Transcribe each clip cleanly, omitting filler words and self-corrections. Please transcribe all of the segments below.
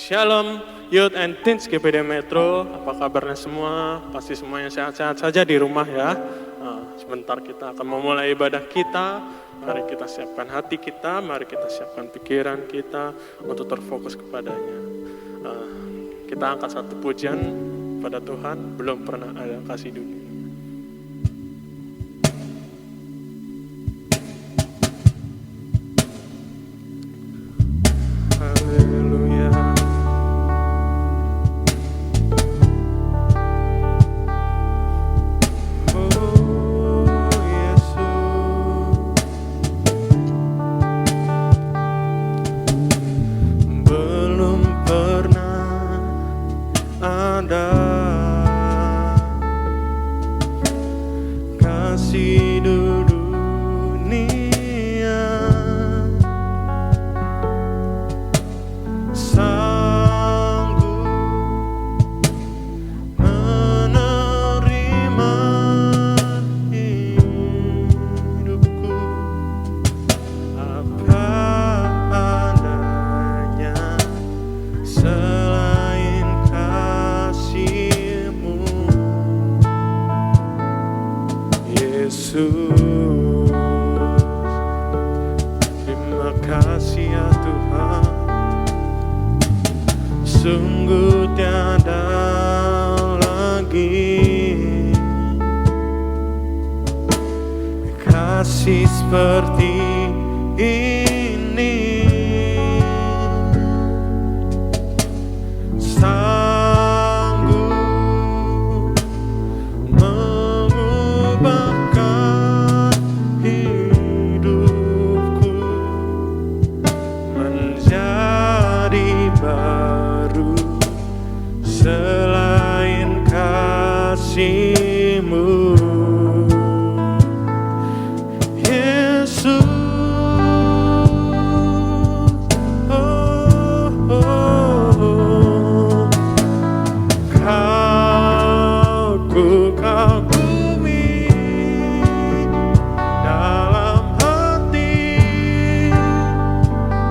Shalom Youth and Teens GPD Metro, apa kabarnya semua? Pasti semuanya sehat-sehat saja di rumah ya. Sebentar kita akan memulai ibadah kita. Mari kita siapkan hati kita, mari kita siapkan pikiran kita untuk terfokus kepadanya. Kita angkat satu pujian pada Tuhan, belum pernah ada kasih dunia.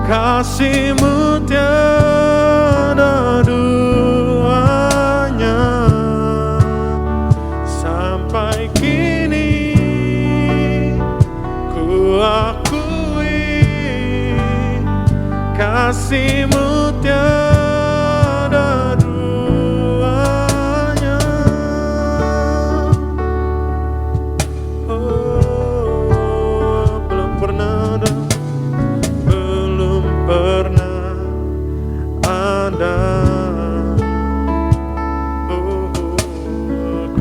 Kasih-Mu tiada duanya, sampai kini ku akui kasih-Mu tiada duanya. Oh, belum pernah ada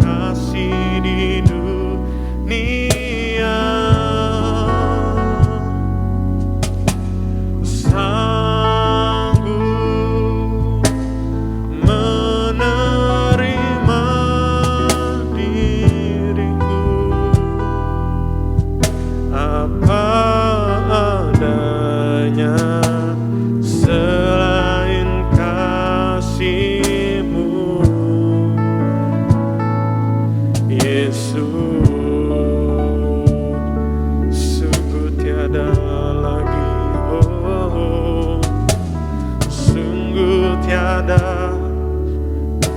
kasih di dunia, sanggup menerima diriku apa adanya.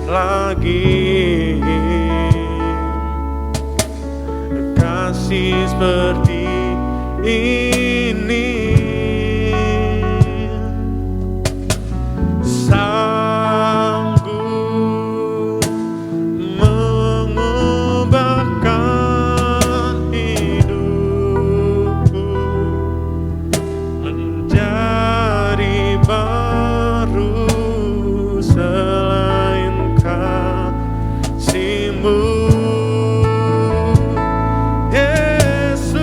Lagi kasih seperti ini, sanggup mengubahkan hidupku menjadi baru. Kasih-Mu, Yesus.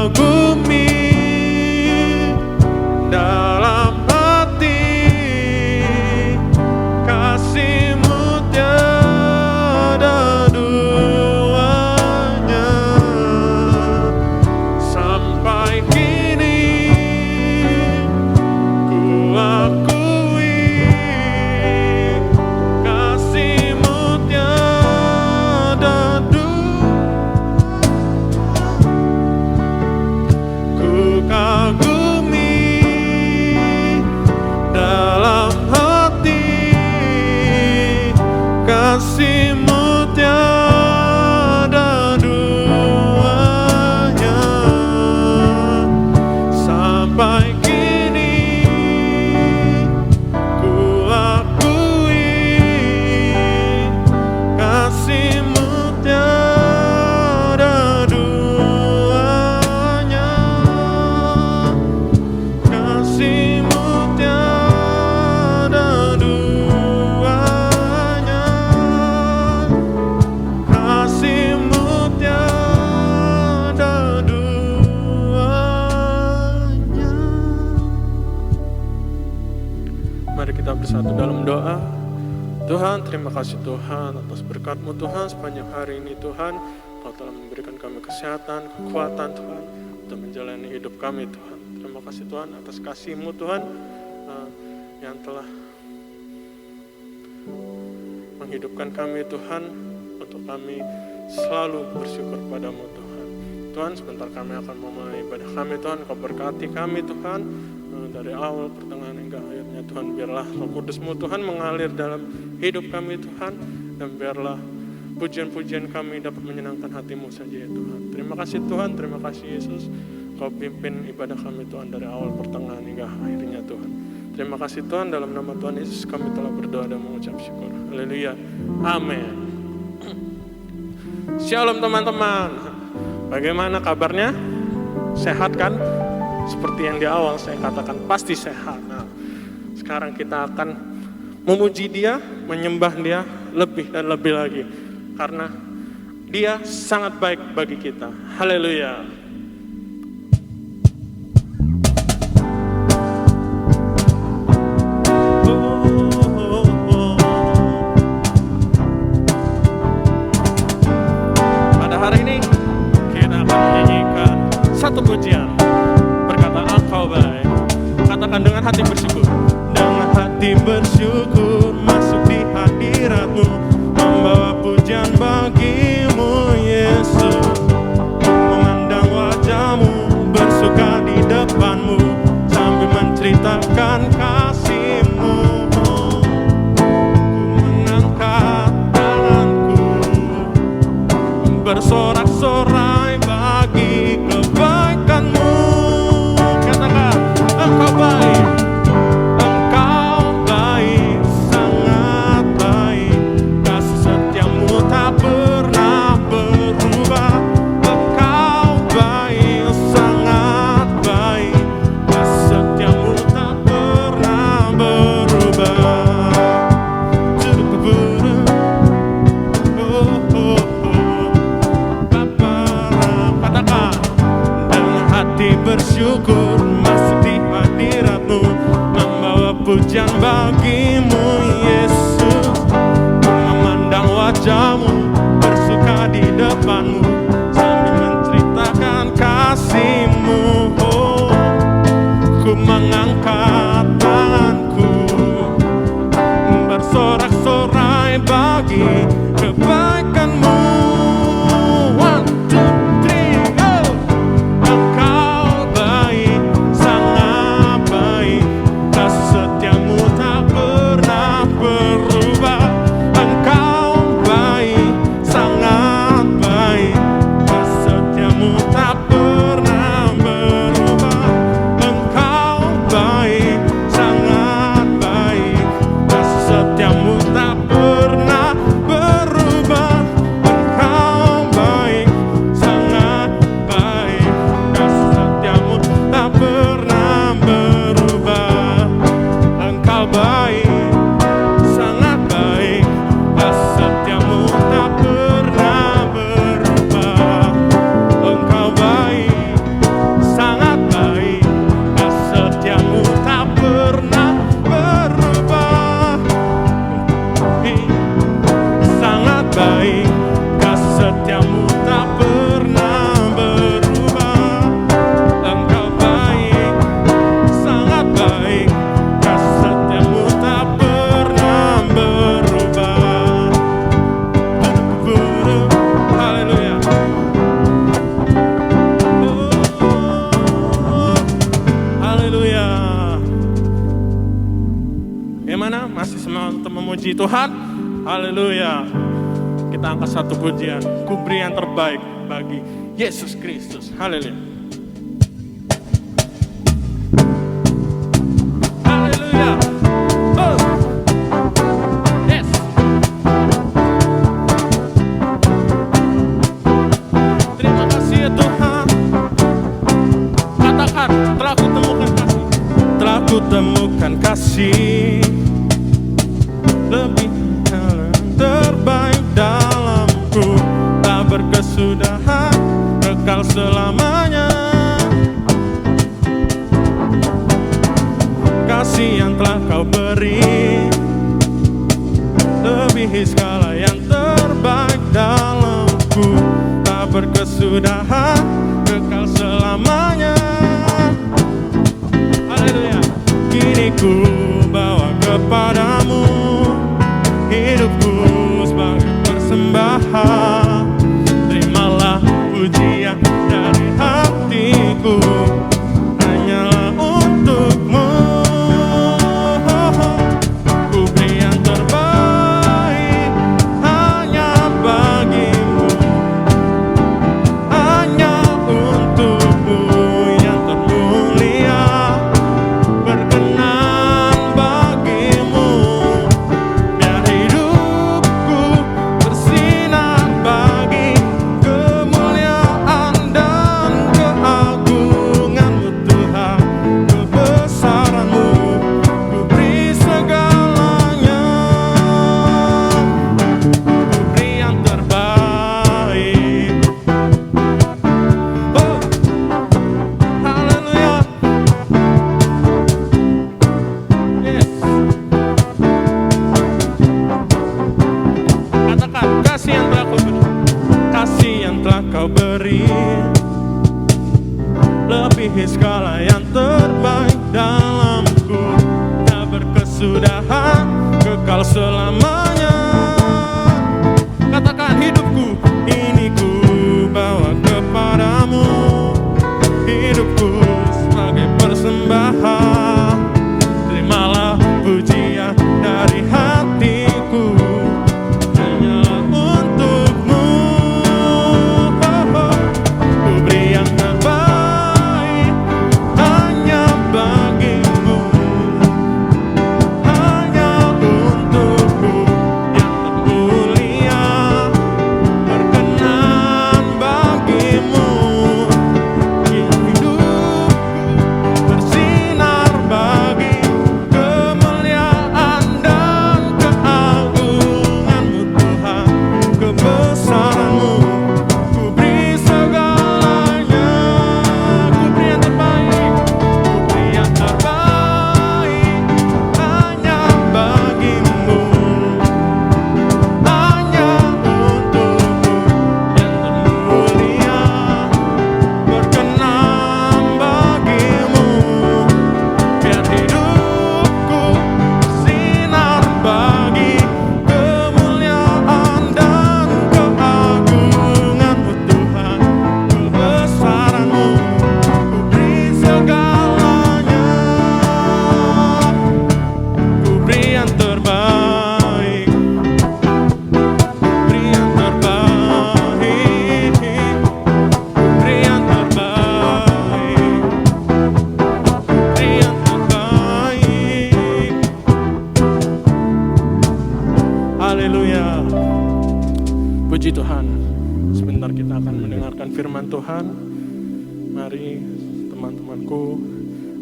kagumi dalam hati, kasih-Mu tiada duanya. Sampai kini ku akui, kasih-Mu tiada ku kagumi dalam hati, kasih-Mu tiada duanya. Sampai kini ku akui, kasih-Mu tiada duanya. Kasih-Mu tiada duanya. Kasih-Mu tiada duanya. Mari kita bersatu dalam doa. Tuhan, terima kasih Tuhan atas berkat-Mu Tuhan sepanjang hari ini Tuhan. Kau telah memberikan kami kesehatan, kekuatan Tuhan untuk menjalani hidup kami Tuhan. Terima kasih Tuhan atas kasih-Mu Tuhan yang telah menghidupkan kami Tuhan, untuk kami selalu bersyukur padamu Tuhan. Tuhan, sebentar kami akan memulai ibadah kami Tuhan. Kau berkati kami Tuhan dari awal, pertengahan hingga akhirnya Tuhan. Biarlah Roh Kudus-Mu Tuhan mengalir dalam hidup kami Tuhan, dan biarlah pujian-pujian kami dapat menyenangkan hati-Mu saja ya Tuhan. Terima kasih Tuhan, terima kasih Yesus. Kau pimpin ibadah kami Tuhan dari awal, pertengahan hingga akhirnya Tuhan. Terima kasih Tuhan, dalam nama Tuhan Yesus kami telah berdoa dan mengucap syukur. Haleluya, amin. Shalom teman-teman, bagaimana kabarnya? Sehat kan? Seperti yang di awal saya katakan, pasti sehat. Nah, sekarang kita akan memuji Dia, menyembah Dia lebih dan lebih lagi, karena Dia sangat baik bagi kita. Haleluya. Pada hari ini kita akan menyanyikan satu pujian, berkata Engkau baik. Katakan dengan hati bersyukur. Dengan hati bersyukur masuk di hadirat-Mu, membawa pujian bagi-Mu Yesus. Memandang wajah-Mu, bersuka di depan-Mu, sambil menceritakan kasih-Mu. Ku mengangkat tanganku, bersorak-sorai bagi kebaikan-Mu. Katakan, Engkau baik. Engkau baik, sangat baik. Kasih setia-Mu tak pernah berubah. Engkau baik, sangat baik. Kasih setia-Mu tak pernah berubah. Katakan, dengan hati bersyukur masuk di hadirat-Mu, membawa pujian bagi-Mu Yesus. Ku memandang wajah-Mu, bersuka di depan-Mu, sambil menceritakan kasih-Mu. Oh, ku mengangkat tanganku, bersorak-sorai bagi kebaikan-Mu. One, two, three, go! Engkau baik, sangat baik. Kasih setia-Mu tak pernah berubah. Engkau baik, Puji Tuhan, haleluya. Kita angkat satu pujian, ku beri yang terbaik bagi Yesus Kristus, haleluya. Haleluya. Oh. Yes. Terima kasih ya Tuhan. Katakan, telah kutemukan kasih. Telah kutemukan kasih lebih yang terbaik dalamku, tak berkesudahan, kekal selamanya. Kasih yang telah kau beri lebihi segala yang terbaik dalamku, tak berkesudahan, kekal selamanya. Haleluya. Kini ku bawa kepadamu hidupku sebagai persembahan. Terimalah pujian dari hatiku, hanyalah untukmu. Ku beri yang terbaik hanya bagimu, hanya untukmu yang termulia. Berkenan bagimu, biar hidupku bersinar bagi kemuliaan dan keagungan-Mu Tuhan. Kebesaran-Mu ku beri segalanya, ku beri yang terbaik. Oh, haleluya. Yes. Katakan, kasih yang telah kau beri, kasih yang telah kau beri lebihi segala yang terbaik dalamku, tak berkesudahan, kekal selamanya. Katakan, hidupku ini ku bawa kepadamu, hidupku sebagai persembahan. Terimalah pujian dari hatiku, hanyalah untukmu. Ku beri yang terbaik hanya bagimu, hanya untukmu yang termulia. Berkenan bagimu, hidupku bersinar bagi kemuliaan dan keagungan-Mu Tuhan. Kebesaran-Mu ku beri segalanya, ku beri yang terbaik, ku beri yang terbaik hanya bagimu, hanya untukmu yang termulia. Berkenan bagimu, biar hidupku bersinar bagi kemuliaan dan keagungan-Mu Tuhan. Kebesaran-Mu ku beri segalanya, ku beri yang terbaik, ku beri yang terbaik, ku beri yang terbaik, ku beri yang terbaik. Haleluya. Puji Tuhan. Sebentar kita akan mendengarkan firman Tuhan. Mari teman-temanku,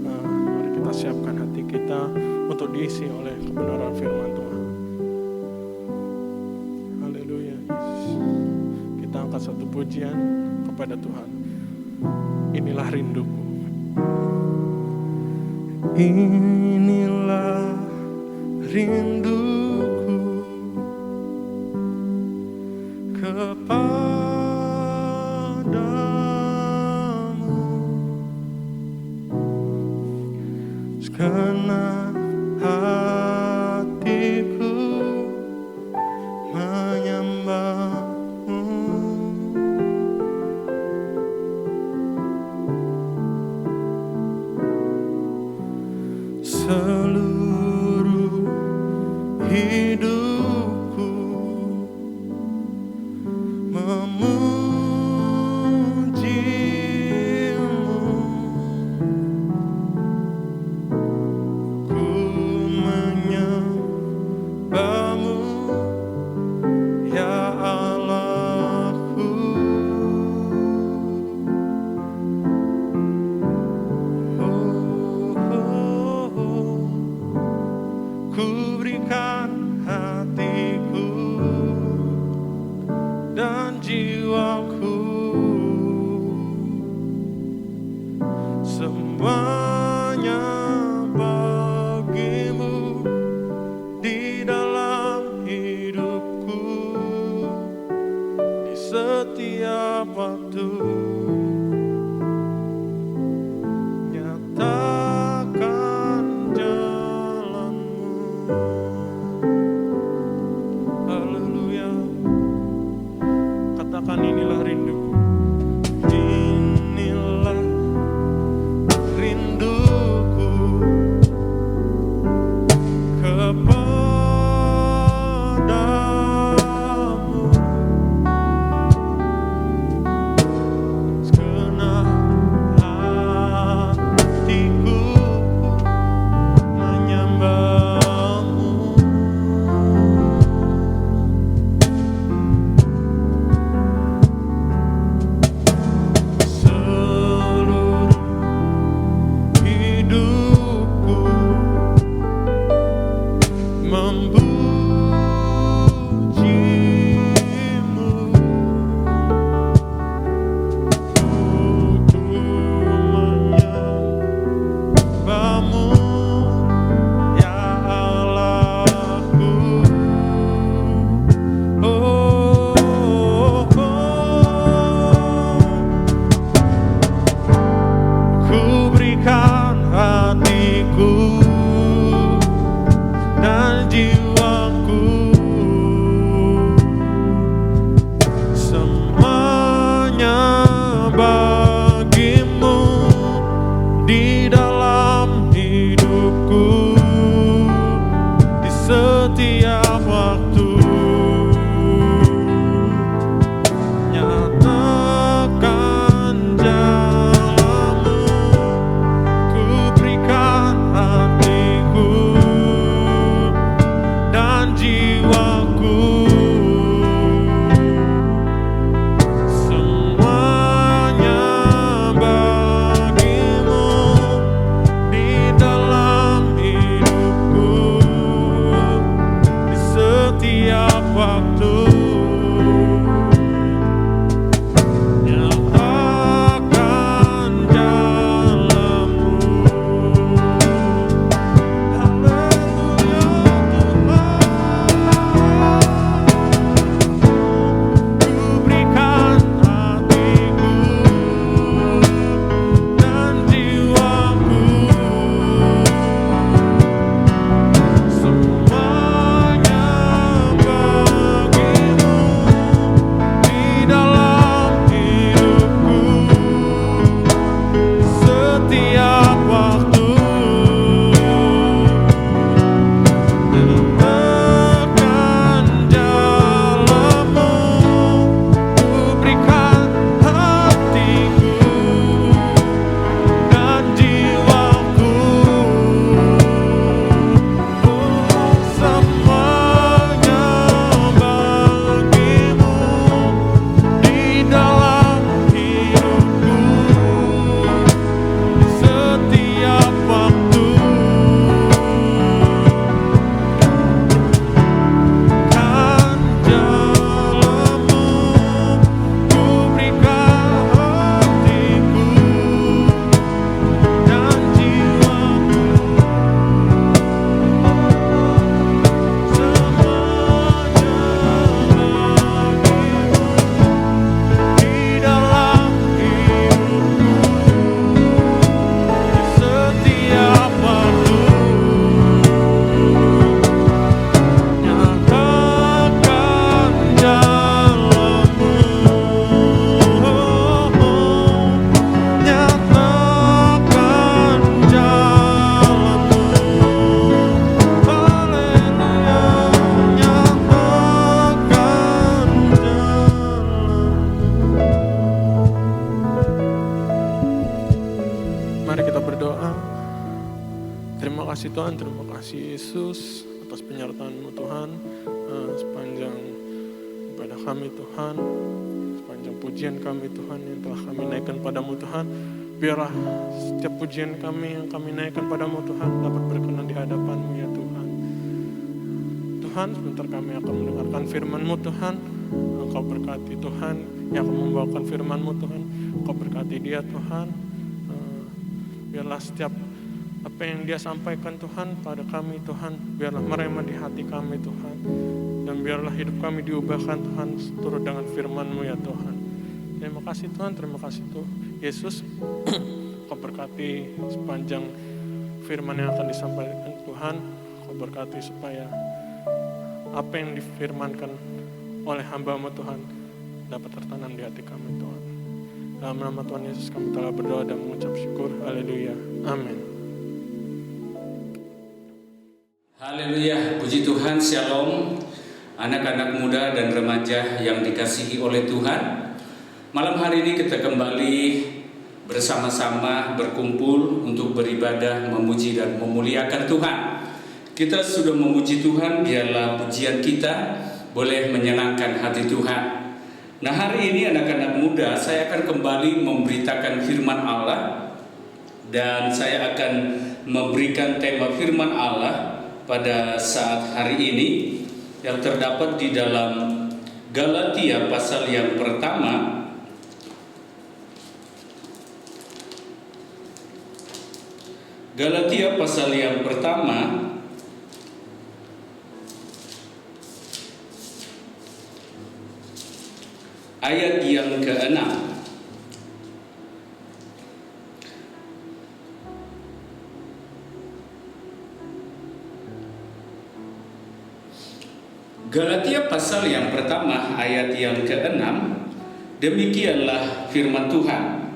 mari kita siapkan hati kita untuk diisi oleh kebenaran firman Tuhan. Haleluya, Yesus. Kita angkat satu pujian kepada Tuhan. Inilah rinduku. Inilah rinduku kepadamu, segenap hatiku menyembahmu. Seluruh hidup semuanya bagimu di dalam hidupku di setiap waktu. Nyatakan jalanmu. Haleluya. Katakan inilah rinduku. Inilah rinduku kepadamu. Segenap hatiku menyembahmu. Seluruh hidupku memujimu. Ku menyembahmu, ya Allahku. Oh, oh, ku berikan hatiku dan jiwaku, semuanya bagimu di dalam hidupku di setiap waktu. Nyatakan jalanmu, ku berikan hatiku dan jiwaku, semuanya bagimu di dalam hidupku di setiap waktu. Nyatakan jalanmu. Haleluya Tuhan. Ku berikan hatiku dan jiwaku, semuanya bagimu di dalam hidupku setiap waktu. Nyatakan jalanmu, ku berikan hatiku dan jiwaku, semuanya bagimu di dalam hidupku setiap waktu. Kan jalanmu, ku berikan hatiku dan jiwaku, semuanya bagimu di dalam hidupku di setiap waktu. Nyatakan jalanmu. Nyatakan jalanmu. Haleluya. Nyatakan jalanmu. Mari kita berdoa. Terima kasih Tuhan, terima kasih Yesus atas penyertaan-Mu Tuhan, sepanjang ibadah kami Tuhan, sepanjang pujian kami Tuhan yang telah kami naikkan padamu Tuhan. Biarlah setiap pujian kami yang kami naikkan padamu Tuhan dapat berkenan di hadapan-Mu ya Tuhan. Tuhan, sebentar kami akan mendengarkan firman-Mu Tuhan. Engkau berkati Tuhan yang akan membawakan firman-Mu Tuhan. Engkau berkati dia Tuhan. biarlah setiap apa yang dia sampaikan Tuhan pada kami Tuhan, biarlah merema di hati kami Tuhan. Dan biarlah hidup kami diubahkan Tuhan turut dengan firman-Mu ya Tuhan. Terima kasih Tuhan, terima kasih Tuhan Yesus. Kau berkati sepanjang firman yang akan disampaikan Tuhan. Kau berkati supaya apa yang difirmankan oleh hamba-Mu Tuhan dapat tertanam di hati kami Tuhan. Dalam nama Tuhan Yesus kami telah berdoa dan mengucap syukur. Haleluya. Amin. Haleluya, puji Tuhan, shalom. Anak-anak muda dan remaja yang dikasihi oleh Tuhan, malam hari ini kita kembali bersama-sama berkumpul untuk beribadah, memuji dan memuliakan Tuhan. Kita sudah memuji Tuhan, biarlah pujian kita boleh menyenangkan hati Tuhan. Nah, hari ini anak-anak muda, saya akan kembali memberitakan firman Allah, dan saya akan memberikan tema firman Allah pada saat hari ini yang terdapat di dalam Galatia pasal yang pertama Galatia pasal yang pertama ayat yang ke-6. Galatia pasal yang pertama ayat yang ke-6, demikianlah firman Tuhan.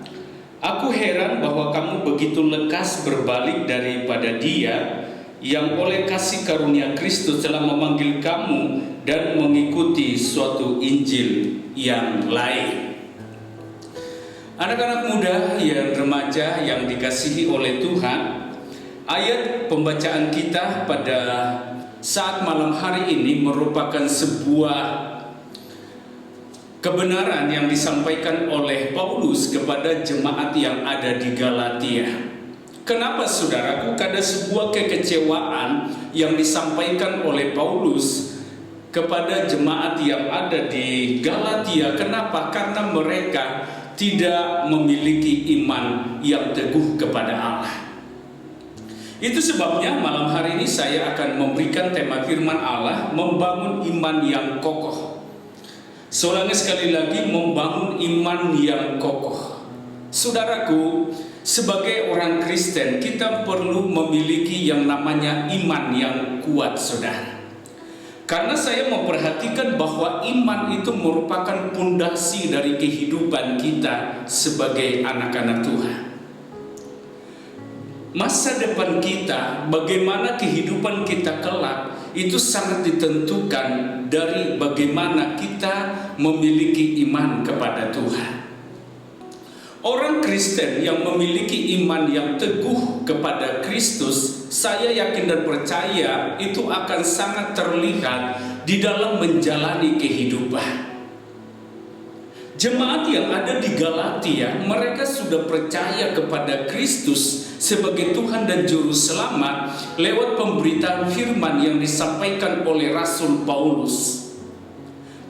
Aku heran bahwa kamu begitu lekas berbalik daripada Dia yang oleh kasih karunia Kristus telah memanggil kamu dan mengikuti suatu Injil yang lain. Anak-anak muda yang remaja yang dikasihi oleh Tuhan, ayat pembacaan kita pada saat malam hari ini merupakan sebuah kebenaran yang disampaikan oleh Paulus kepada jemaat yang ada di Galatia. Kenapa saudaraku? Karena sebuah kekecewaan yang disampaikan oleh Paulus kepada jemaat yang ada di Galatia. Kenapa? Karena mereka tidak memiliki iman yang teguh kepada Allah. Itu sebabnya malam hari ini saya akan memberikan tema firman Allah, membangun iman yang kokoh. Soalnya sekali lagi, membangun iman yang kokoh. Saudaraku, sebagai orang Kristen kita perlu memiliki yang namanya iman yang kuat, saudara. Karena saya memperhatikan bahwa iman itu merupakan pondasi dari kehidupan kita sebagai anak-anak Tuhan. Masa depan kita, bagaimana kehidupan kita kelak, itu sangat ditentukan dari bagaimana kita memiliki iman kepada Tuhan. Orang Kristen yang memiliki iman yang teguh kepada Kristus, saya yakin dan percaya itu akan sangat terlihat di dalam menjalani kehidupan. Jemaat yang ada di Galatia, mereka sudah percaya kepada Kristus sebagai Tuhan dan Juru Selamat lewat pemberitaan firman yang disampaikan oleh Rasul Paulus.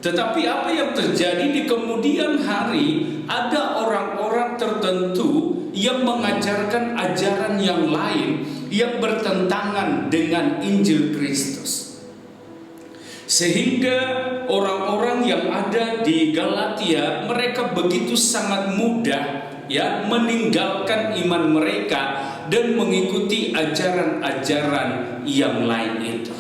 Tetapi apa yang terjadi di kemudian hari, ada orang-orang tertentu yang mengajarkan ajaran yang lain yang bertentangan dengan Injil Kristus. Sehingga orang-orang yang ada di Galatia, mereka begitu sangat mudah meninggalkan iman mereka dan mengikuti ajaran-ajaran yang lain itu.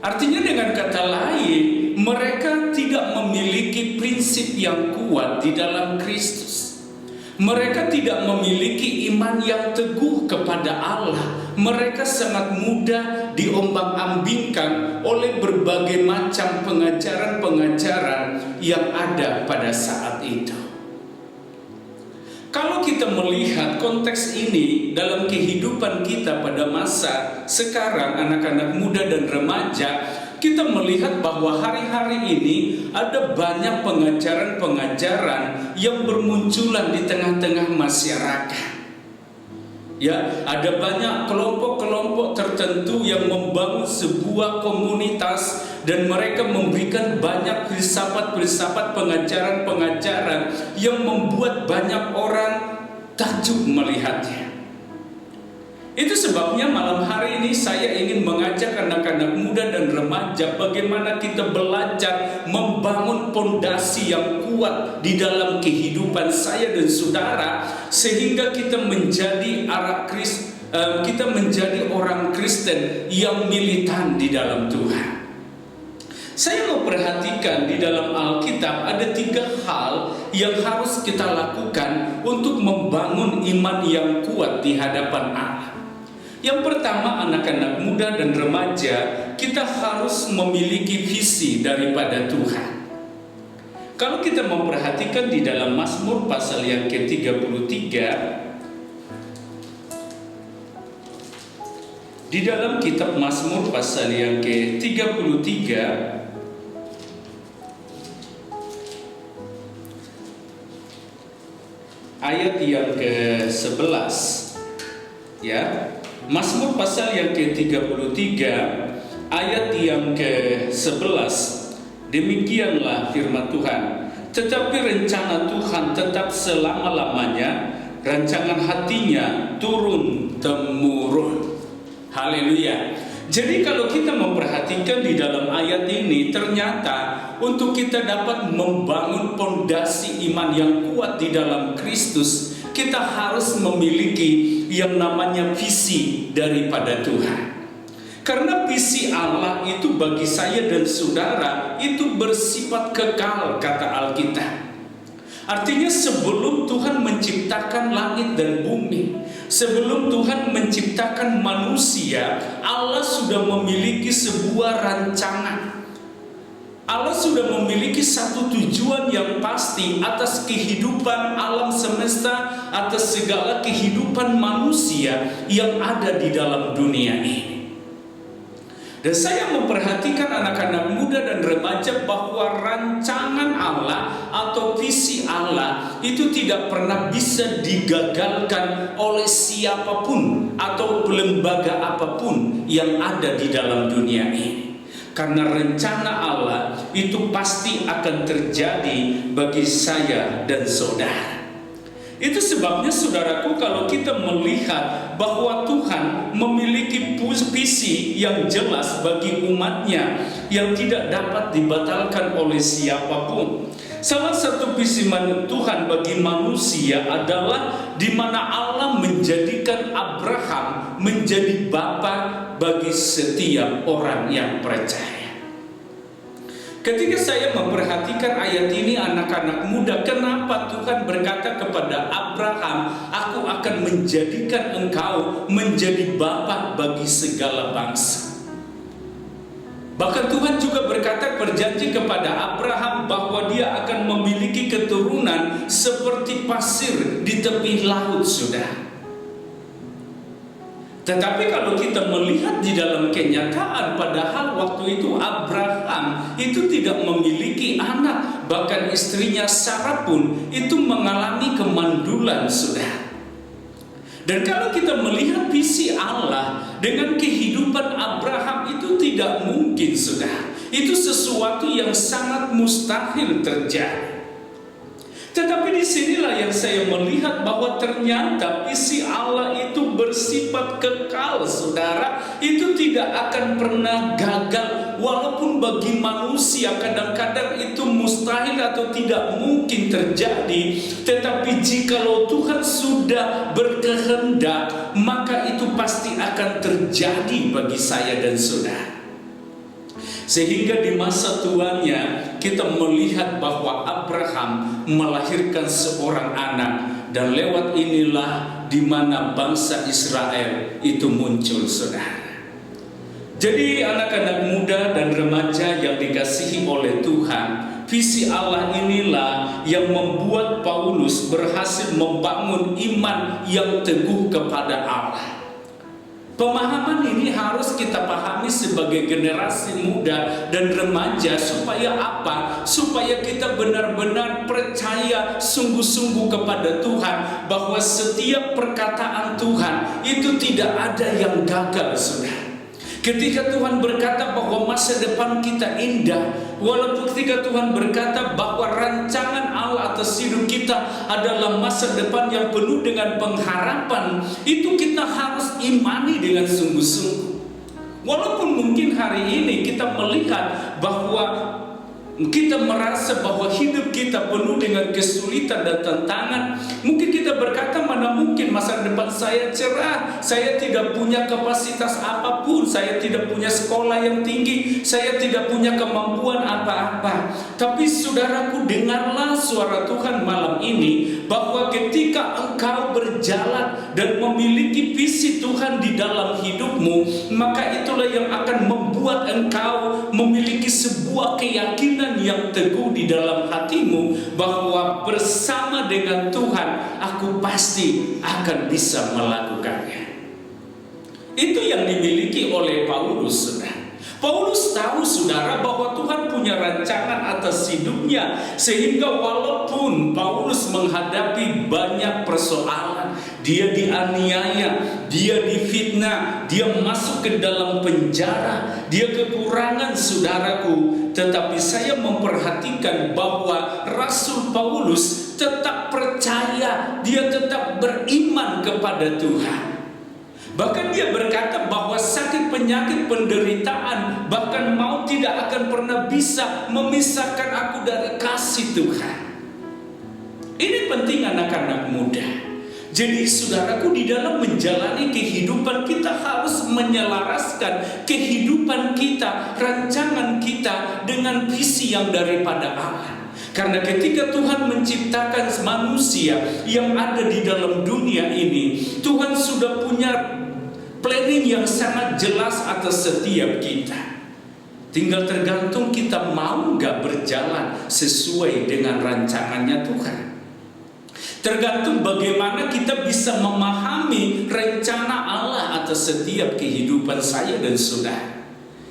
Artinya dengan kata lain, mereka tidak memiliki prinsip yang kuat di dalam Kristus. Mereka tidak memiliki iman yang teguh kepada Allah. Mereka sangat mudah diombang-ambingkan oleh berbagai macam pengajaran-pengajaran yang ada pada saat itu. Kalau kita melihat konteks ini dalam kehidupan kita pada masa sekarang, anak-anak muda dan remaja, kita melihat bahwa hari-hari ini ada banyak pengajaran-pengajaran yang bermunculan di tengah-tengah masyarakat. Ada banyak kelompok-kelompok tertentu yang membangun sebuah komunitas dan mereka memberikan banyak filsafat-filsafat pengajaran-pengajaran yang membuat banyak orang takjub melihatnya. Itu sebabnya malam hari ini saya ingin mengajak anak-anak muda dan remaja bagaimana kita belajar membangun pondasi yang kuat di dalam kehidupan saya dan saudara, sehingga kita menjadi orang Kristen yang militan di dalam Tuhan. Saya mau perhatikan di dalam Alkitab ada 3 hal yang harus kita lakukan untuk membangun iman yang kuat di hadapan Allah. Yang pertama, anak-anak muda dan remaja, kita harus memiliki visi daripada Tuhan. Kalau kita memperhatikan di dalam Mazmur pasal yang ke-33, di dalam kitab Mazmur pasal yang ke-33 ayat yang ke-11, ya. Mazmur pasal yang ke-33 ayat yang ke-11, demikianlah firman Tuhan. Tetapi rencana Tuhan tetap selama-lamanya, rancangan hatinya turun temurun. Haleluya. Jadi kalau kita memperhatikan di dalam ayat ini, ternyata untuk kita dapat membangun pondasi iman yang kuat di dalam Kristus, kita harus memiliki yang namanya visi daripada Tuhan. Karena visi Allah itu bagi saya dan saudara itu bersifat kekal, kata Alkitab. Artinya sebelum Tuhan menciptakan langit dan bumi, sebelum Tuhan menciptakan manusia, Allah sudah memiliki sebuah rancangan. Allah sudah memiliki satu tujuan yang pasti atas kehidupan alam semesta, atas segala kehidupan manusia yang ada di dalam dunia ini. Dan saya memperhatikan anak-anak muda dan remaja bahwa rancangan Allah atau visi Allah itu tidak pernah bisa digagalkan oleh siapapun atau lembaga apapun yang ada di dalam dunia ini. Karena rencana Allah itu pasti akan terjadi bagi saya dan saudara. Itu sebabnya saudaraku, kalau kita melihat bahwa Tuhan memiliki visi yang jelas bagi umatnya yang tidak dapat dibatalkan oleh siapapun. Salah satu visi Tuhan bagi manusia adalah di mana Allah menjadikan Abraham menjadi bapa bagi setiap orang yang percaya. Ketika saya memperhatikan ayat ini, anak-anak muda, kenapa Tuhan berkata kepada Abraham, aku akan menjadikan engkau menjadi bapa bagi segala bangsa. Bahkan Tuhan juga berjanji kepada Abraham bahwa dia akan memiliki keturunan seperti pasir di tepi laut, sudah. Tetapi kalau kita melihat di dalam kenyataan, padahal waktu itu Abraham itu tidak memiliki anak, bahkan istrinya Sarah pun itu mengalami kemandulan, sudah. Dan kalau kita melihat visi Allah dengan kehidupan Abraham itu tidak mungkin, sudah. Itu sesuatu yang sangat mustahil terjadi. Tetapi disinilah yang saya melihat bahwa ternyata visi Allah itu bersifat kekal, saudara. Itu tidak akan pernah gagal. Walaupun bagi manusia kadang-kadang itu mustahil atau tidak mungkin terjadi, tetapi jikalau Tuhan sudah berkehendak, maka itu pasti akan terjadi bagi saya dan saudara. Sehingga di masa tuanya kita melihat bahwa Abraham melahirkan seorang anak, dan lewat inilah di mana bangsa Israel itu muncul, saudara. Jadi anak-anak muda dan remaja yang dikasihi oleh Tuhan, visi Allah inilah yang membuat Paulus berhasil membangun iman yang teguh kepada Allah. Pemahaman ini harus kita pahami sebagai generasi muda dan remaja. Supaya apa? Supaya kita benar-benar percaya sungguh-sungguh kepada Tuhan, bahwa setiap perkataan Tuhan itu tidak ada yang gagal, saudara. Ketika Tuhan berkata bahwa masa depan kita indah, walaupun ketika Tuhan berkata bahwa rancangan Allah atas hidup kita adalah masa depan yang penuh dengan pengharapan, itu kita harus imani dengan sungguh-sungguh. Walaupun mungkin hari ini kita melihat bahwa kita merasa bahwa hidup kita penuh dengan kesulitan dan tantangan. Mungkin kita berkata, mana mungkin masa depan saya cerah, saya tidak punya kapasitas apapun, saya tidak punya sekolah yang tinggi, saya tidak punya kemampuan apa-apa. Tapi saudaraku, dengarlah suara Tuhan malam ini, bahwa ketika engkau berjalan dan memiliki visi Tuhan di dalam hidupmu, maka itulah yang akan membuat engkau memiliki sebuah keyakinan yang teguh di dalam hatimu bahwa bersama dengan Tuhan aku pasti akan bisa melakukannya. Itu yang dimiliki oleh Paulus, saudara. Paulus tahu, saudara, bahwa Tuhan punya rancangan atas hidupnya, sehingga walaupun Paulus menghadapi banyak persoalan, dia dianiaya, dia difitnah, dia masuk ke dalam penjara, dia kekurangan, saudaraku, tetapi saya memperhatikan bahwa Rasul Paulus tetap percaya, dia tetap beriman kepada Tuhan. Bahkan dia berkata bahwa sakit, penyakit, penderitaan, bahkan maut tidak akan pernah bisa memisahkan aku dari kasih Tuhan. Ini penting anak-anak muda. Jadi saudaraku, di dalam menjalani kehidupan kita harus menyelaraskan kehidupan kita, rancangan kita dengan visi yang daripada Allah. Karena ketika Tuhan menciptakan manusia yang ada di dalam dunia ini, Tuhan sudah punya planning yang sangat jelas atas setiap kita. Tinggal tergantung kita mau gak berjalan sesuai dengan rancangannya Tuhan. Tergantung bagaimana kita bisa memahami rencana Allah atas setiap kehidupan saya dan saudara.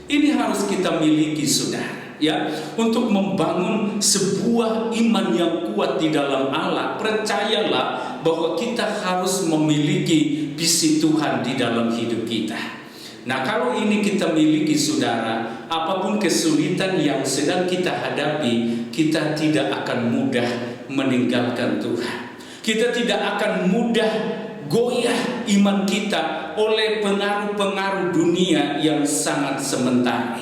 Ini harus kita miliki, saudara, ya, untuk membangun sebuah iman yang kuat di dalam Allah. Percayalah bahwa kita harus memiliki visi Tuhan di dalam hidup kita. Nah, kalau ini kita miliki, saudara, apapun kesulitan yang sedang kita hadapi, kita tidak akan mudah meninggalkan Tuhan. Kita tidak akan mudah goyah iman kita oleh pengaruh-pengaruh dunia yang sangat sementara.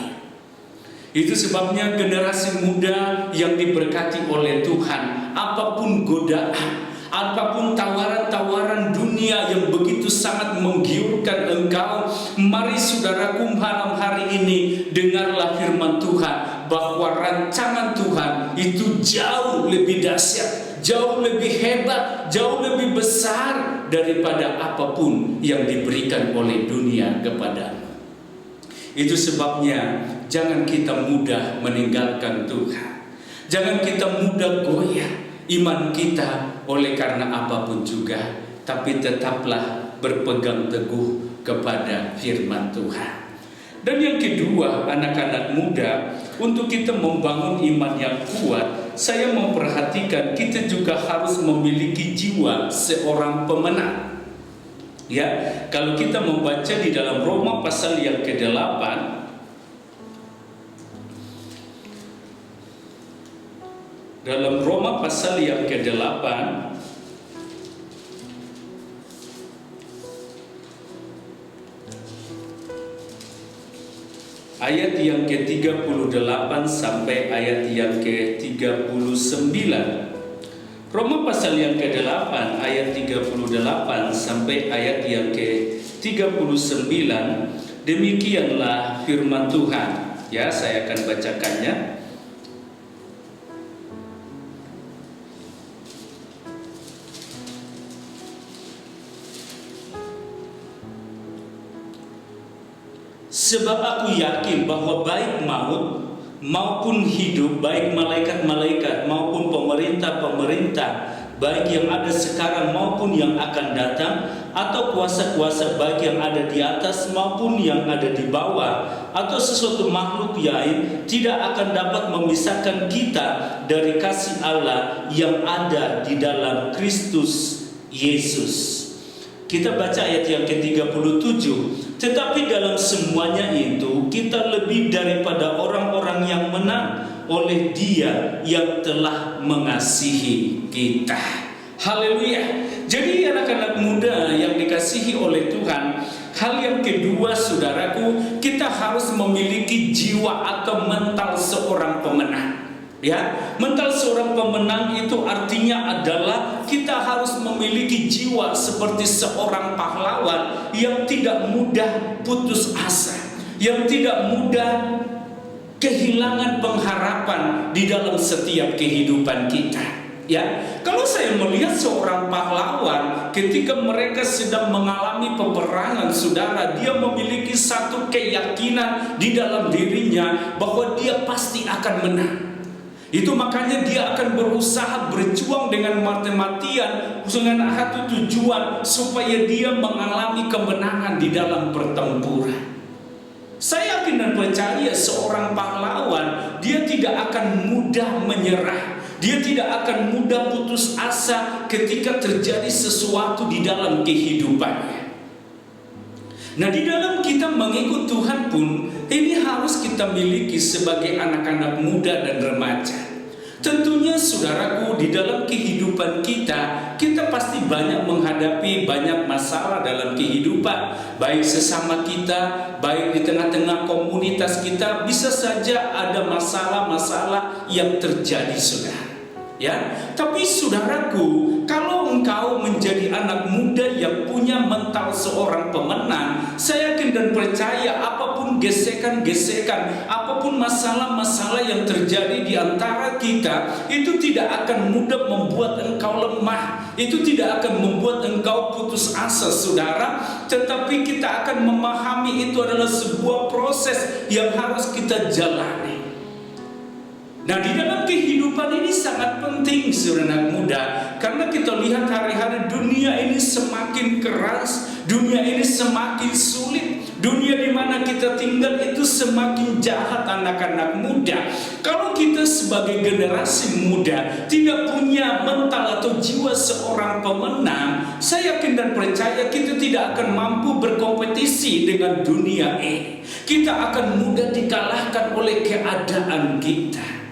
Itu sebabnya generasi muda yang diberkati oleh Tuhan, apapun godaan, apapun tawaran-tawaran dunia yang begitu sangat menggiurkan engkau, mari saudaraku, malam hari ini dengarlah firman Tuhan bahwa rancangan Tuhan itu jauh lebih dahsyat, jauh lebih hebat, jauh lebih besar daripada apapun yang diberikan oleh dunia kepadamu. Itu sebabnya jangan kita mudah meninggalkan Tuhan. Jangan kita mudah goyah iman kita oleh karena apapun juga, tapi tetaplah berpegang teguh kepada firman Tuhan. Dan yang kedua, anak-anak muda, untuk kita membangun iman yang kuat, saya memperhatikan kita juga harus memiliki jiwa seorang pemenang. Ya, kalau kita membaca di dalam Roma pasal yang ke-8, dalam Roma pasal yang ke-8 ayat yang ke-38 sampai ayat yang ke-39. Roma pasal yang ke-8 ayat 38 sampai ayat yang ke-39. Demikianlah firman Tuhan. Ya, saya akan bacakannya. Sebab aku yakin bahwa baik maut maupun hidup, baik malaikat-malaikat maupun pemerintah-pemerintah, baik yang ada sekarang maupun yang akan datang, atau kuasa-kuasa baik yang ada di atas maupun yang ada di bawah, atau sesuatu makhluk lain, tidak akan dapat memisahkan kita dari kasih Allah yang ada di dalam Kristus Yesus. Kita baca ayat yang ke-37. Tetapi dalam semuanya itu kita lebih daripada orang-orang yang menang oleh Dia yang telah mengasihi kita. Haleluya. Jadi anak-anak muda yang dikasihi oleh Tuhan, hal yang kedua saudaraku, kita harus memiliki jiwa atau mental seorang pemenang. Ya, mental seorang pemenang itu artinya adalah kita harus memiliki jiwa seperti seorang pahlawan yang tidak mudah putus asa, yang tidak mudah kehilangan pengharapan di dalam setiap kehidupan kita. Ya, kalau saya melihat seorang pahlawan ketika mereka sedang mengalami peperangan, saudara, dia memiliki satu keyakinan di dalam dirinya bahwa dia pasti akan menang. Itu makanya dia akan berusaha berjuang dengan mati-matian dengan satu tujuan supaya dia mengalami kemenangan di dalam pertempuran. Saya yakin dan percaya seorang pahlawan dia tidak akan mudah menyerah. Dia tidak akan mudah putus asa ketika terjadi sesuatu di dalam kehidupannya. Nah, di dalam kita mengikut Tuhan pun ini harus kita miliki sebagai anak-anak muda dan remaja. Tentunya saudaraku, di dalam kehidupan kita pasti banyak menghadapi banyak masalah dalam kehidupan. Baik sesama kita, baik di tengah-tengah komunitas kita, bisa saja ada masalah-masalah yang terjadi, saudara. Ya, tapi saudaraku, kalau engkau menjadi anak muda yang punya mental seorang pemenang, saya yakin dan percaya apapun gesekan-gesekan, apapun masalah-masalah yang terjadi di antara kita, itu tidak akan mudah membuat engkau lemah, itu tidak akan membuat engkau putus asa, saudara. Tetapi kita akan memahami itu adalah sebuah proses yang harus kita jalani. Nah, di dalam kehidupan ini sangat penting, saudara muda, karena kita lihat hari-hari dunia ini semakin keras, dunia ini semakin sulit, dunia di mana kita tinggal itu semakin jahat, anak-anak muda. Kalau kita sebagai generasi muda tidak punya mental atau jiwa seorang pemenang, saya yakin dan percaya kita tidak akan mampu berkompetisi dengan dunia ini. Kita akan mudah dikalahkan oleh keadaan kita.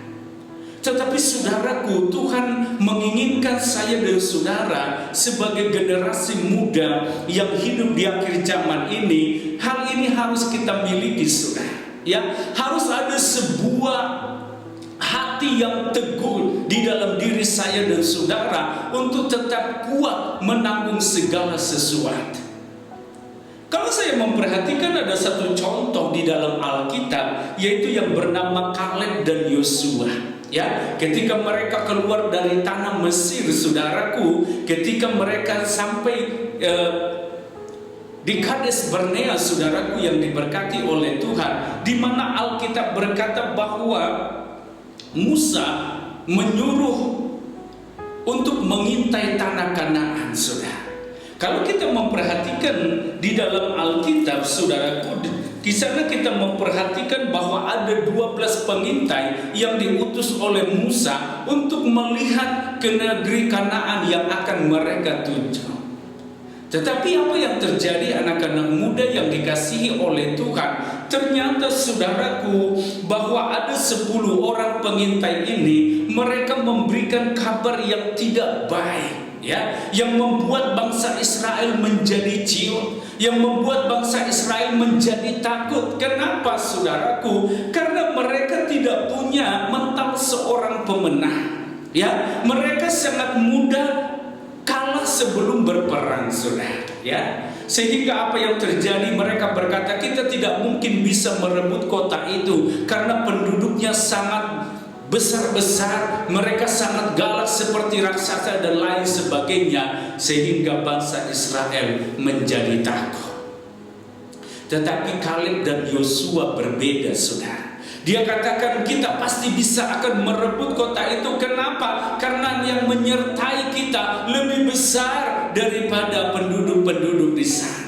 Tetapi saudaraku, Tuhan menginginkan saya dan saudara sebagai generasi muda yang hidup di akhir zaman ini, hal ini harus kita miliki, saudara. Ya, harus ada sebuah hati yang teguh di dalam diri saya dan saudara untuk tetap kuat menanggung segala sesuatu. Kalau saya memperhatikan ada satu contoh di dalam Alkitab, yaitu yang bernama Kaleb dan Yosua. Ya, ketika mereka keluar dari tanah Mesir, saudaraku, ketika mereka sampai di Kades Barnea, saudaraku yang diberkati oleh Tuhan, di mana Alkitab berkata bahwa Musa menyuruh untuk mengintai tanah Kanaan, saudara. Kalau kita memperhatikan di dalam Alkitab, saudaraku, di sana kita memperhatikan bahwa ada 12 pengintai yang diutus oleh Musa untuk melihat ke negeri Kanaan yang akan mereka tuju. Tetapi apa yang terjadi, anak-anak muda yang dikasihi oleh Tuhan? Ternyata saudaraku, bahwa ada 10 orang pengintai ini, mereka memberikan kabar yang tidak baik. Ya, yang membuat bangsa Israel menjadi ciut, yang membuat bangsa Israel menjadi takut. Kenapa, saudaraku? Karena mereka tidak punya mental seorang pemenang. Ya, mereka sangat mudah kalah sebelum berperang, saudara. Ya, sehingga apa yang terjadi? Mereka berkata, kita tidak mungkin bisa merebut kota itu karena penduduknya sangat besar-besar, mereka sangat galak seperti raksasa dan lain sebagainya, sehingga bangsa Israel menjadi takut. Tetapi Kaleb dan Yosua berbeda, saudara. Dia katakan kita pasti bisa akan merebut kota itu. Kenapa? Karena yang menyertai kita lebih besar daripada penduduk-penduduk di sana.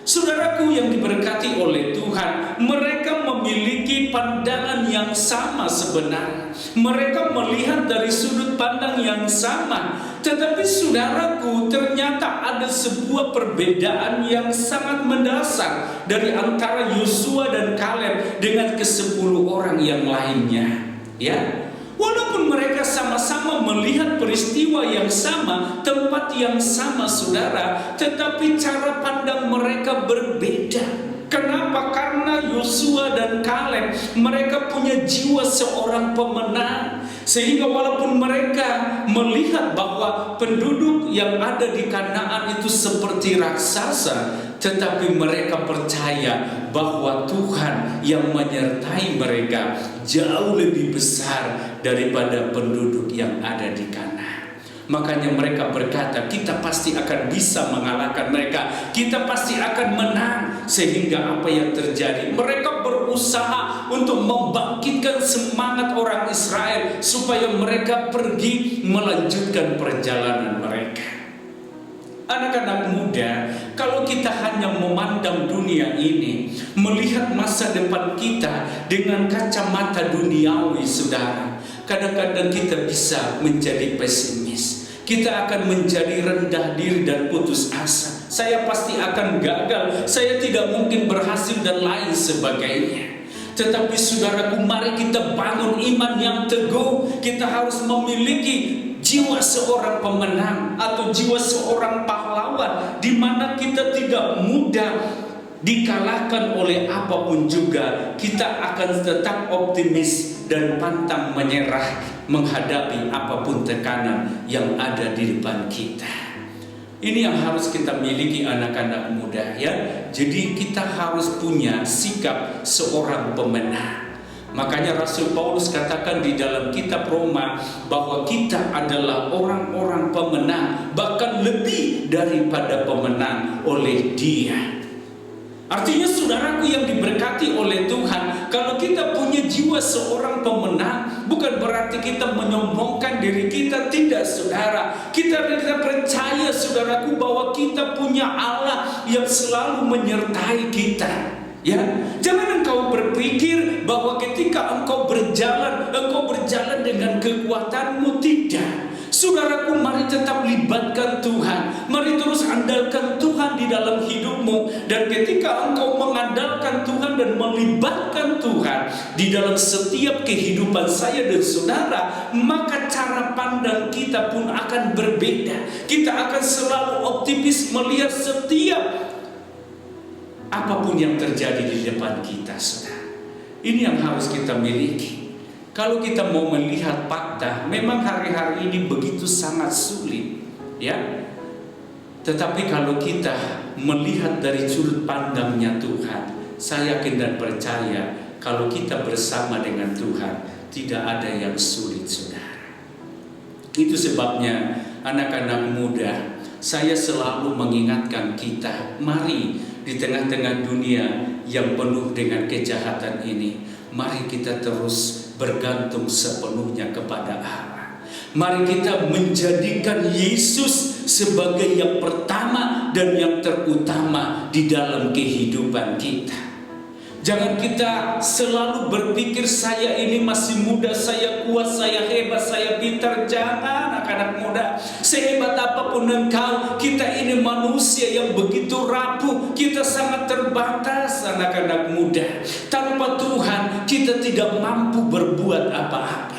Saudaraku yang diberkati oleh Tuhan, mereka memiliki pandangan yang sama sebenarnya. Mereka melihat dari sudut pandang yang sama. Tetapi saudaraku, ternyata ada sebuah perbedaan yang sangat mendasar dari antara Yosua dan Kaleb dengan ke-10 orang yang lainnya. Ya, walaupun mereka sama-sama melihat peristiwa yang sama, tempat yang sama, saudara, tetapi cara pandang mereka berbeda. Kenapa? Karena Yosua dan Kaleb, mereka punya jiwa seorang pemenang. Sehingga walaupun mereka melihat bahwa penduduk yang ada di Kanaan itu seperti raksasa, tetapi mereka percaya bahwa Tuhan yang menyertai mereka jauh lebih besar daripada penduduk yang ada di Kanaan. Makanya mereka berkata, kita pasti akan bisa mengalahkan mereka, kita pasti akan menang. Sehingga apa yang terjadi? Mereka berusaha untuk membangkitkan semangat orang Israel supaya mereka pergi melanjutkan perjalanan mereka. Anak-anak muda, kalau kita hanya memandang dunia ini, melihat masa depan kita dengan kacamata duniawi, saudara, kadang-kadang kita bisa menjadi pesimis. Kita akan menjadi rendah diri dan putus asa. Saya pasti akan gagal, saya tidak mungkin berhasil dan lain sebagainya. Tetapi saudaraku, mari kita bangun iman yang teguh. Kita harus memiliki jiwa seorang pemenang atau jiwa seorang pahlawan, di mana kita tidak mudah dikalahkan oleh apapun juga. Kita akan tetap optimis dan pantang menyerah menghadapi apapun tekanan yang ada di depan kita. Ini yang harus kita miliki, anak-anak muda, ya. Jadi kita harus punya sikap seorang pemenang. Makanya Rasul Paulus katakan di dalam kitab Roma bahwa kita adalah orang-orang pemenang, bahkan lebih daripada pemenang oleh Dia. Artinya saudaraku yang diberkati oleh Tuhan, kalau kita punya jiwa seorang pemenang, bukan berarti kita menyombongkan diri kita, tidak, saudara. Kita percaya, saudaraku, bahwa kita punya Allah yang selalu menyertai kita. Ya, jangan engkau berpikir bahwa ketika engkau berjalan dengan kekuatanmu, tidak. Saudaraku, mari tetap libatkan Tuhan. Mari terus andalkan Tuhan di dalam hidupmu. Dan ketika engkau mengandalkan Tuhan dan melibatkan Tuhan di dalam setiap kehidupan saya dan saudara, maka cara pandang kita pun akan berbeda. Kita akan selalu optimis melihat setiap apapun yang terjadi di depan kita, saudara. Ini yang harus kita miliki. Kalau kita mau melihat fakta, memang hari-hari ini begitu sangat sulit, ya. Tetapi kalau kita melihat dari sudut pandangnya Tuhan, saya yakin dan percaya kalau kita bersama dengan Tuhan, tidak ada yang sulit, saudara. Itu sebabnya anak-anak muda, saya selalu mengingatkan kita, mari di tengah-tengah dunia yang penuh dengan kejahatan ini, mari kita terus bergantung sepenuhnya kepada Allah. Mari kita menjadikan Yesus sebagai yang pertama dan yang terutama di dalam kehidupan kita. Jangan kita selalu berpikir saya ini masih muda, saya kuat, saya hebat, saya pintar. Jangan, anak-anak muda. Sehebat apapun engkau, kita ini manusia yang begitu rapuh. Kita sangat terbatas, anak-anak muda. Tanpa Tuhan, kita tidak mampu berbuat apa-apa.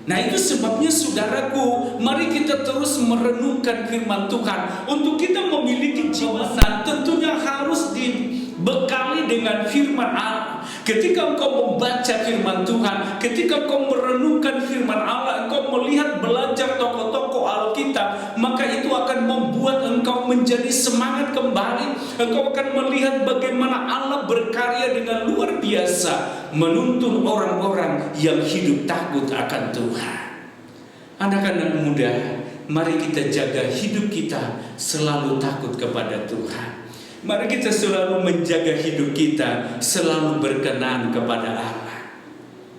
Nah, itu sebabnya saudaraku, mari kita terus merenungkan firman Tuhan. Untuk kita memiliki jiwa, tentunya harus dibekali dengan firman Allah. Ketika engkau membaca firman Tuhan, ketika engkau merenungkan firman Allah, engkau melihat belajar tokoh-tokoh Alkitab, maka itu akan membuat engkau menjadi semangat kembali. Engkau akan melihat bagaimana Allah berkarya dengan luar biasa, menuntun orang-orang yang hidup takut akan Tuhan. Anak-anak muda, mari kita jaga hidup kita selalu takut kepada Tuhan. Mari kita selalu menjaga hidup kita selalu berkenan kepada Allah.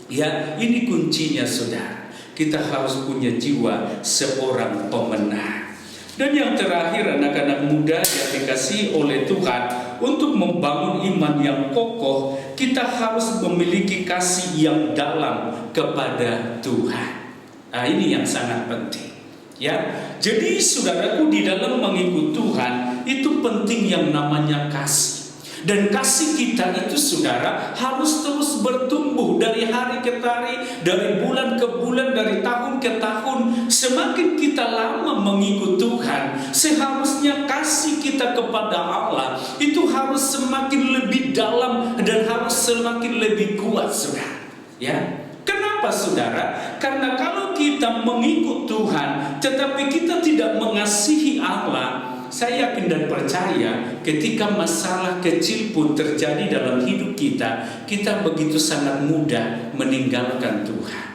Ya, ini kuncinya, saudara. Kita harus punya jiwa seorang pemenang. Dan yang terakhir, anak-anak muda yang dikasihi oleh Tuhan, untuk membangun iman yang kokoh, kita harus memiliki kasih yang dalam kepada Tuhan. Nah, ini yang sangat penting. Ya, jadi saudaraku, di dalam mengikut Tuhan itu penting yang namanya kasih. Dan kasih kita itu saudara harus terus bertumbuh dari hari ke hari, dari bulan ke bulan, dari tahun ke tahun. Semakin kita lama mengikut Tuhan, seharusnya kasih kita kepada Allah itu harus semakin lebih dalam dan harus semakin lebih kuat, saudara. Ya. Kenapa saudara? Karena kalau kita mengikut Tuhan tetapi kita tidak mengasihi Allah, saya yakin dan percaya ketika masalah kecil pun terjadi dalam hidup kita, kita begitu sangat mudah meninggalkan Tuhan.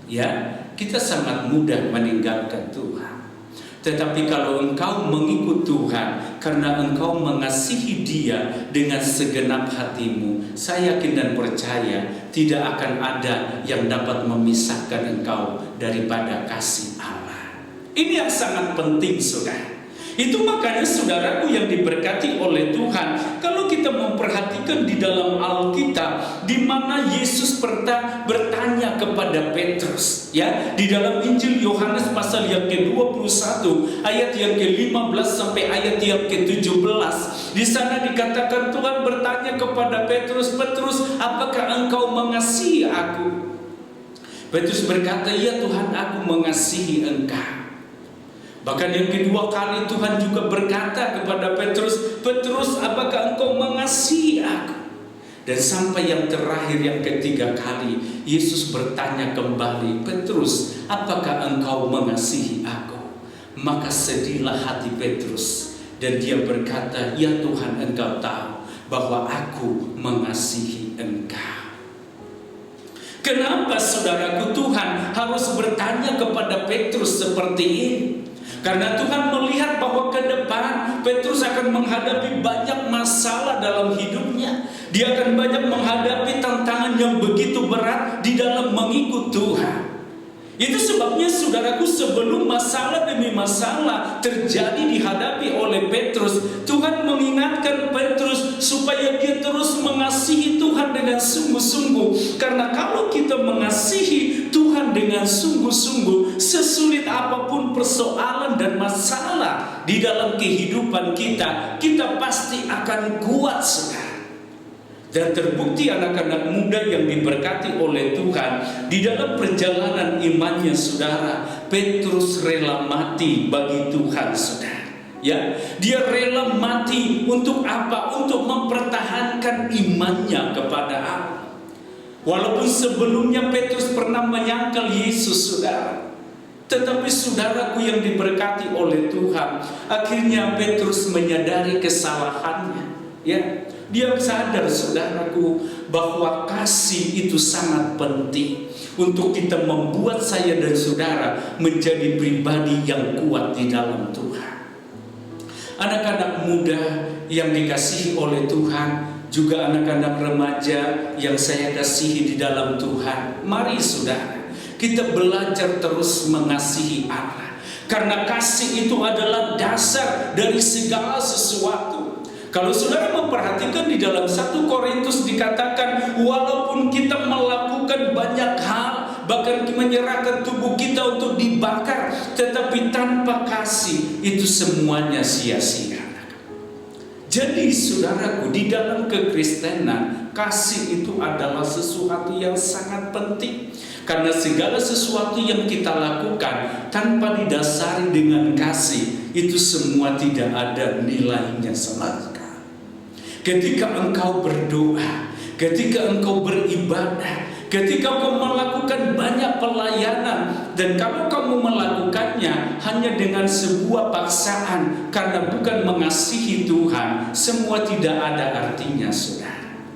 Ya, kita sangat mudah meninggalkan Tuhan. Tetapi kalau engkau mengikut Tuhan karena engkau mengasihi Dia dengan segenap hatimu, saya yakin dan percaya tidak akan ada yang dapat memisahkan engkau daripada kasih Allah. Ini yang sangat penting, saudara. Itu makanya saudaraku yang diberkati oleh Tuhan, kalau kita memperhatikan di dalam Alkitab di mana Yesus bertanya kepada Petrus, ya, di dalam Injil Yohanes pasal yang ke-21 ayat yang ke-15 sampai ayat yang ke-17. Di sana dikatakan Tuhan bertanya kepada Petrus, "Petrus, apakah engkau mengasihi aku?" Petrus berkata, "Ya Tuhan, aku mengasihi engkau." Bahkan yang kedua kali Tuhan juga berkata kepada Petrus, "Petrus, apakah engkau mengasihi aku?" Dan sampai yang terakhir, yang ketiga kali, Yesus bertanya kembali, "Petrus, apakah engkau mengasihi aku?" Maka sedihlah hati Petrus dan dia berkata, "Ya Tuhan, engkau tahu bahwa aku mengasihi engkau." Kenapa saudaraku Tuhan harus bertanya kepada Petrus seperti ini? Karena Tuhan melihat bahwa ke depan Petrus akan menghadapi banyak masalah dalam hidupnya. Dia akan banyak menghadapi tantangan yang begitu berat di dalam mengikut Tuhan. Itu sebabnya saudaraku, sebelum masalah demi masalah terjadi dihadapi oleh Petrus, Tuhan mengingatkan Petrus supaya dia terus mengasihi Tuhan dengan sungguh-sungguh. Karena kalau kita mengasihi Tuhan dengan sungguh-sungguh, sesulit apapun persoalan dan masalah di dalam kehidupan kita, kita pasti akan kuat, saudara. Dan terbukti anak-anak muda yang diberkati oleh Tuhan di dalam perjalanan imannya, saudara, Petrus rela mati bagi Tuhan, saudara. Ya, dia rela mati untuk apa? Untuk mempertahankan imannya kepada Allah. Walaupun sebelumnya Petrus pernah menyangkal Yesus, saudara. Tetapi saudaraku yang diberkati oleh Tuhan, akhirnya Petrus menyadari kesalahannya. Ya, dia sadar, saudaraku, bahwa kasih itu sangat penting untuk kita membuat saya dan saudara menjadi pribadi yang kuat di dalam Tuhan. Anak-anak muda yang dikasihi oleh Tuhan, juga anak-anak remaja yang saya kasihi di dalam Tuhan, mari saudara, kita belajar terus mengasihi Allah. Karena kasih itu adalah dasar dari segala sesuatu. Kalau saudara memperhatikan di dalam 1 Korintus dikatakan, walaupun kita melakukan banyak hal, bahkan menyerahkan tubuh kita untuk dibakar, tetapi tanpa kasih itu semuanya sia-sia. Jadi saudaraku, di dalam kekristenan, kasih itu adalah sesuatu yang sangat penting. Karena segala sesuatu yang kita lakukan tanpa didasari dengan kasih, itu semua tidak ada nilainya sama sekali. Ketika engkau berdoa, ketika engkau beribadah, ketika engkau melakukan banyak pelayanan, dan kalau kamu melakukannya hanya dengan sebuah paksaan karena bukan mengasihi Tuhan, semua tidak ada artinya, saudara.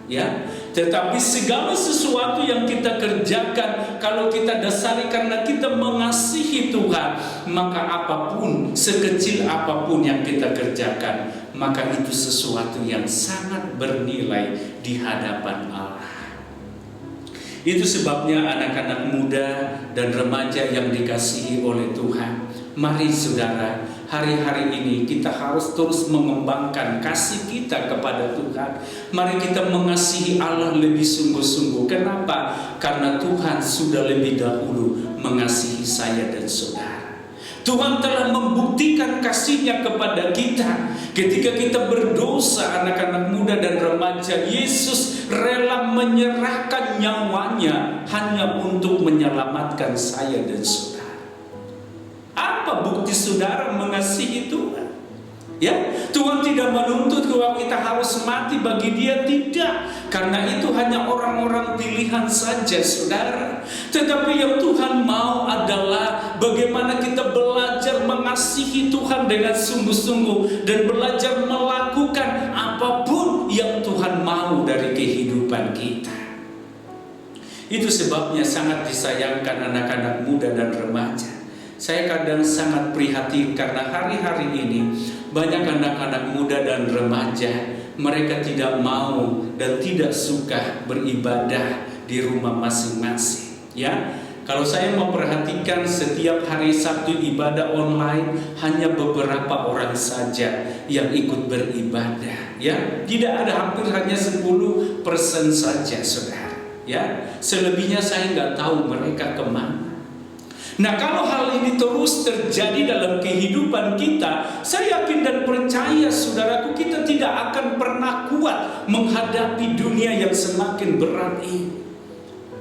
Ya, tetapi segala sesuatu yang kita kerjakan, kalau kita dasari karena kita mengasihi Tuhan, maka apapun, sekecil apapun yang kita kerjakan, maka itu sesuatu yang sangat bernilai di hadapan Allah. Itu sebabnya anak-anak muda dan remaja yang dikasihi oleh Tuhan, mari saudara, hari-hari ini kita harus terus mengembangkan kasih kita kepada Tuhan. Mari kita mengasihi Allah lebih sungguh-sungguh. Kenapa? Karena Tuhan sudah lebih dahulu mengasihi saya dan saudara. Tuhan telah membuktikan kasih-Nya kepada kita. Ketika kita berdosa, anak-anak muda dan remaja, Yesus rela menyerahkan nyawanya hanya untuk menyelamatkan saya dan saudara. Apa bukti saudara mengasihi Tuhan? Ya, Tuhan tidak menuntut bahwa kita harus mati bagi Dia, tidak. Karena itu hanya orang-orang pilihan saja, saudara. Tetapi yang Tuhan mau adalah bagaimana kita belajar mengasihi Tuhan dengan sungguh-sungguh dan belajar melakukan apapun yang Tuhan mau dari kehidupan kita. Itu sebabnya sangat disayangkan anak-anak muda dan remaja. Saya kadang sangat prihatin karena hari-hari ini banyak anak-anak muda dan remaja, mereka tidak mau dan tidak suka beribadah di rumah masing-masing. Ya, kalau saya memperhatikan setiap hari Sabtu ibadah online, hanya beberapa orang saja yang ikut beribadah. Ya, tidak ada, hampir hanya 10% saja, saudara. Ya, selebihnya saya nggak tahu mereka kemana. Nah, kalau hal ini terus terjadi dalam kehidupan kita, saya yakin dan percaya, saudaraku, kita tidak akan pernah kuat menghadapi dunia yang semakin berat ini.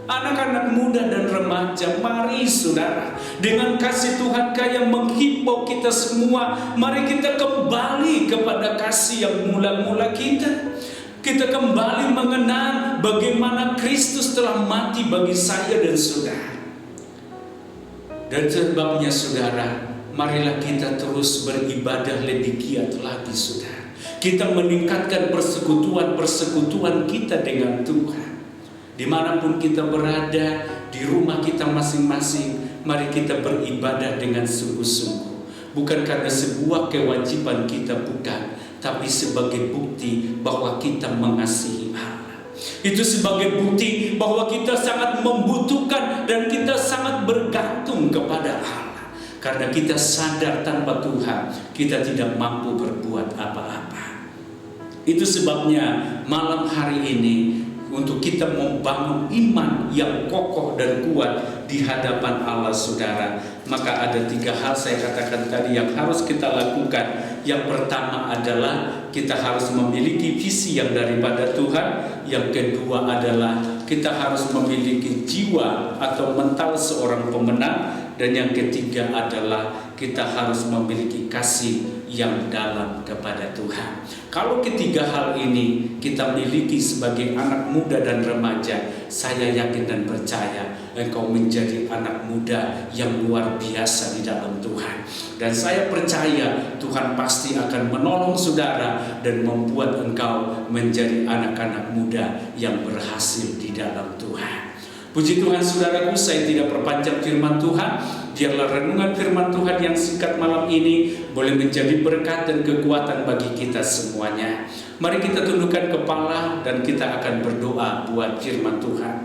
Anak-anak muda dan remaja, mari saudara, dengan kasih Tuhan yang menghimbau kita semua, mari kita kembali kepada kasih yang mula-mula kita. Kita kembali mengenal bagaimana Kristus telah mati bagi saya dan saudara. Dan sebabnya saudara, marilah kita terus beribadah lebih giat lagi, saudara. Kita meningkatkan persekutuan kita dengan Tuhan. Dimanapun kita berada, di rumah kita masing-masing, mari kita beribadah dengan sungguh-sungguh. Bukan karena sebuah kewajiban kita, bukan, tapi sebagai bukti bahwa kita mengasihi Allah. Itu sebagai bukti bahwa kita sangat membutuhkan dan kita sangat bergantung kepada Allah. Karena kita sadar tanpa Tuhan kita tidak mampu berbuat apa-apa. Itu sebabnya malam hari ini untuk kita membangun iman yang kokoh dan kuat di hadapan Allah, saudara, maka ada 3 hal saya katakan tadi yang harus kita lakukan. Yang pertama adalah kita harus memiliki visi yang daripada Tuhan. Yang kedua adalah kita harus memiliki jiwa atau mental seorang pemenang. Dan yang ketiga adalah kita harus memiliki kasih yang dalam kepada Tuhan. Kalau ketiga hal ini kita miliki sebagai anak muda dan remaja, saya yakin dan percaya engkau menjadi anak muda yang luar biasa di dalam Tuhan. Dan saya percaya Tuhan pasti akan menolong saudara dan membuat engkau menjadi anak-anak muda yang berhasil di dalam Tuhan. Puji Tuhan, saudaraku, saya tidak perpanjang firman Tuhan. Biarlah renungan firman Tuhan yang singkat malam ini boleh menjadi berkat dan kekuatan bagi kita semuanya. Mari kita tundukkan kepala dan kita akan berdoa buat firman Tuhan.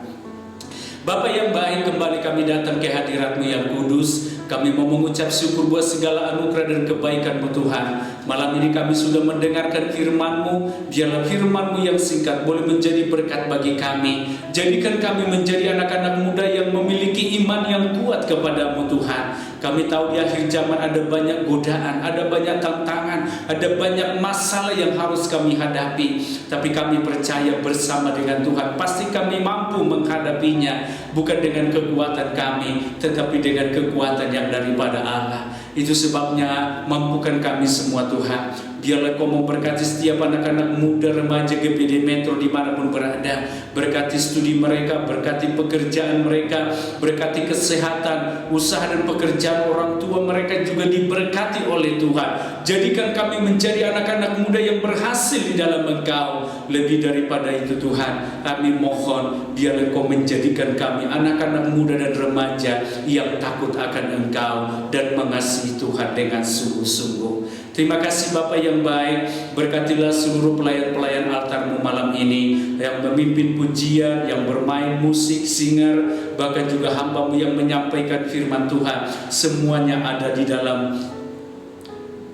Bapa yang baik, kembali kami datang ke hadirat-Mu yang kudus. Kami mau mengucap syukur buat segala anugerah dan kebaikan-Mu Tuhan. Malam ini kami sudah mendengarkan firman-Mu. Biarlah firman-Mu yang singkat boleh menjadi berkat bagi kami. Jadikan kami menjadi anak-anak muda yang memiliki iman yang kuat kepada-Mu Tuhan. Kami tahu di akhir zaman ada banyak godaan, ada banyak tantangan, ada banyak masalah yang harus kami hadapi. Tapi kami percaya bersama dengan Tuhan pasti kami mampu menghadapinya. Bukan dengan kekuatan kami, tetapi dengan kekuatan yang daripada Allah. Itu sebabnya mampukan kami semua Tuhan. Biarlah Kau memberkati setiap anak-anak muda remaja GPD Metro dimanapun berada. Berkati studi mereka, berkati pekerjaan mereka, berkati kesehatan, usaha dan pekerjaan orang tua mereka juga diberkati oleh Tuhan. Jadikan kami menjadi anak-anak muda yang berhasil di dalam Engkau. Lebih daripada itu Tuhan, kami mohon biarlah Kau menjadikan kami anak-anak muda dan remaja yang takut akan Engkau dan mengasihi Tuhan dengan sungguh-sungguh. Terima kasih Bapak yang baik. Berkatilah seluruh pelayan-pelayan altar-Mu malam ini, yang memimpin pujian, yang bermain musik, singer, bahkan juga hamba-Mu yang menyampaikan firman Tuhan. Semuanya ada di dalam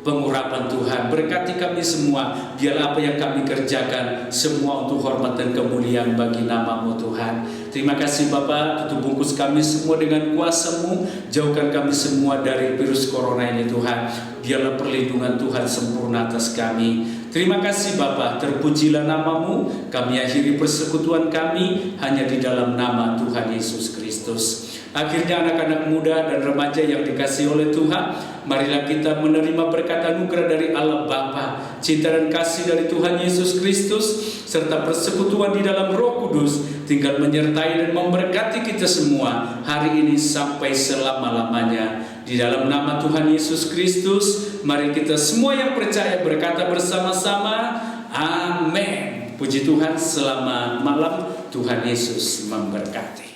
pengurapan Tuhan. Berkati kami semua, biar apa yang kami kerjakan semua untuk hormat dan kemuliaan bagi nama-Mu Tuhan. Terima kasih Bapa, tutup bungkus kami semua dengan kuasa-Mu, jauhkan kami semua dari virus corona ini Tuhan. Biarlah perlindungan Tuhan sempurna atas kami. Terima kasih Bapa, terpujilah nama-Mu. Kami akhiri persekutuan kami hanya di dalam nama Tuhan Yesus Kristus. Akhirnya anak-anak muda dan remaja yang dikasihi oleh Tuhan, marilah kita menerima berkat anugerah dari Allah Bapa, cinta dan kasih dari Tuhan Yesus Kristus, serta persekutuan di dalam Roh Kudus tinggal menyertai dan memberkati kita semua hari ini sampai selama-lamanya. Di dalam nama Tuhan Yesus Kristus, mari kita semua yang percaya berkata bersama-sama, amin. Puji Tuhan, selamat malam. Tuhan Yesus memberkati.